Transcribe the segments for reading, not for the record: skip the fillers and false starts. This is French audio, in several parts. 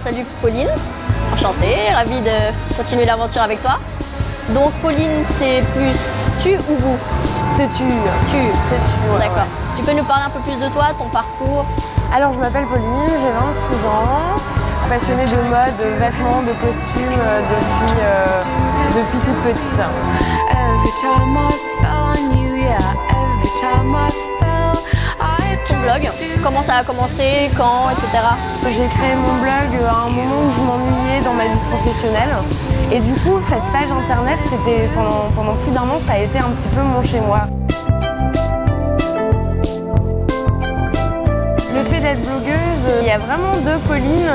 Salut Pauline, enchantée, ravie de continuer l'aventure avec toi. Donc Pauline, c'est plus tu ou vous? C'est tu. C'est tu, ouais, d'accord. ouais. Tu peux nous parler un peu plus de toi, ton parcours? Alors je m'appelle Pauline, j'ai 26 ans, passionnée de mode, de vêtements, de costumes depuis toute petite. Ton blog, comment ça a commencé, quand, etc. J'ai créé mon blog à un moment où je m'ennuyais dans ma vie professionnelle. Et du coup, cette page internet, c'était pendant plus d'un an, ça a été un petit peu mon chez-moi. Le fait d'être blogueuse, il y a vraiment deux Pauline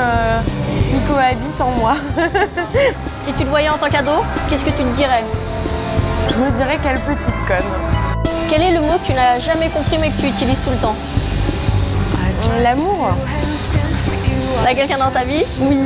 qui cohabitent en moi. Si tu te voyais en tant qu'ado, qu'est-ce que tu te dirais? Je me dirais quelle petite conne. Quel est le mot que tu n'as jamais compris mais que tu utilises tout le temps? L'amour. T'as quelqu'un dans ta vie? Oui.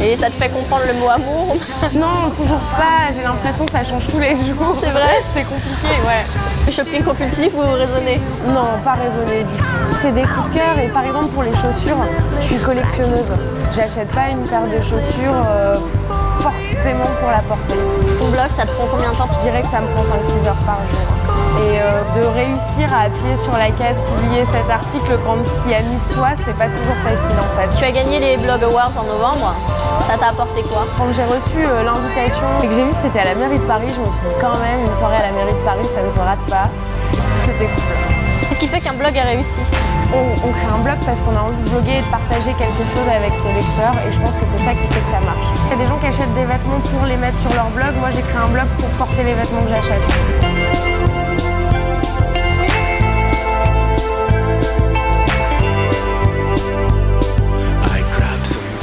Et ça te fait comprendre le mot amour? Non, toujours pas. J'ai l'impression que ça change tous les jours. C'est vrai? C'est compliqué, ouais. Shopping compulsif ou raisonné? Non, pas raisonné du tout. C'est des coups de cœur et par exemple pour les chaussures, je suis collectionneuse. J'achète pas une paire de chaussures forcément pour la porter. Ton blog, ça te prend combien de temps? Je dirais que ça me prend 5-6 heures par jour. Et de réussir à appuyer sur la caisse, publier cet article quand il y a mis toi, c'est pas toujours facile en fait. Tu as gagné les Blog Awards en novembre. Ça t'a apporté quoi? Quand j'ai reçu l'invitation et que j'ai vu que c'était à la mairie de Paris, je me suis dit quand même, une soirée à la mairie de Paris, ça ne se rate pas. C'était cool. Qu'est-ce qui fait qu'un blog a réussi? On crée un blog parce qu'on a envie de bloguer et de partager quelque chose avec ses lecteurs et je pense que c'est ça qui fait que ça marche. Il y a des gens qui achètent des vêtements pour les mettre sur leur blog. Moi, j'ai créé un blog pour porter les vêtements que j'achète.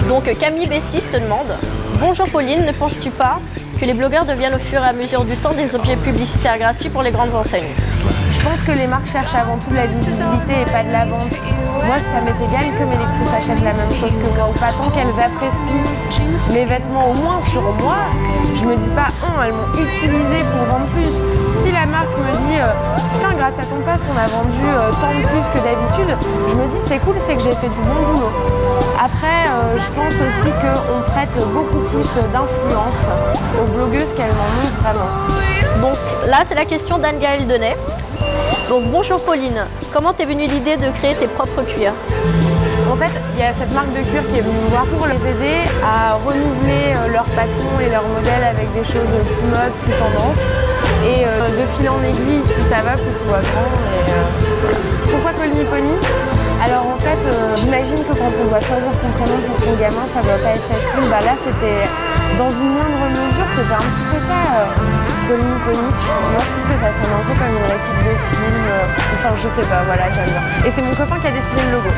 Donc Camille Bessis te demande: bonjour Pauline, ne penses-tu pas que les blogueurs deviennent au fur et à mesure du temps des objets publicitaires gratuits pour les grandes enseignes? Je pense que les marques cherchent avant tout de la visibilité et pas de la vente. Moi, ça m'est égal que mes lectrices achètent la même chose que moi, pas tant qu'elles apprécient mes vêtements au moins sur moi. Je me dis pas, oh, elles m'ont utilisé pour vendre plus. Si la marque me dit, putain, grâce à ton post, on a vendu tant de plus que d'habitude, je me dis, c'est cool, c'est que j'ai fait du bon boulot. Après, je pense aussi qu'on prête beaucoup plus d'influence aux blogueuses qu'elles n'en ont vraiment. Donc là, c'est la question d'Anne-Gaëlle Denay. Donc bonjour Pauline, comment t'es venue l'idée de créer tes propres cuirs? En fait, il y a cette marque de cuir qui est venue me voir pour les aider à renouveler leur patron et leur modèle avec des choses plus mode, plus tendance. Et de fil en aiguille, plus ça va, plus tout va grand. Et, voilà. Pourquoi Colny Pony? Alors en fait, j'imagine que quand on doit choisir son prénom pour son gamin, ça doit pas être facile. Bah là, c'était dans une moindre mesure, c'était un petit peu ça. Colny Pony, moi je trouve que ça sonne un peu comme une réplique de film. Enfin, je sais pas, voilà, j'aime bien. Et c'est mon copain qui a dessiné le logo.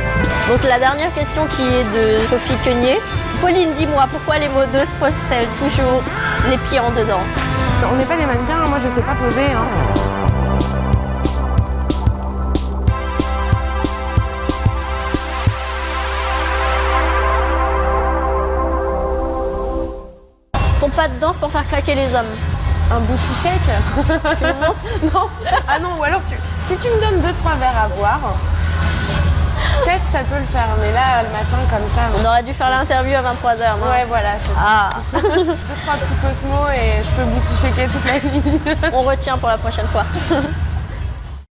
Donc la dernière question qui est de Sophie Quenier. Pauline, dis-moi, pourquoi les modeuses posent-elles toujours les pieds en dedans? On n'est pas des mannequins, moi je sais pas poser. Hein. Ton pas de danse pour faire craquer les hommes? Un booty shake? Tu me montres? Non. Ah non, ou alors si tu me donnes 2-3 verres à boire, peut-être ça peut le faire, mais là, le matin, comme ça... On aurait dû faire l'interview à 23h, non? Ouais, voilà, c'est ça. 2-3 petits cosmos et je peux booty shaker toute la nuit. On retient pour la prochaine fois.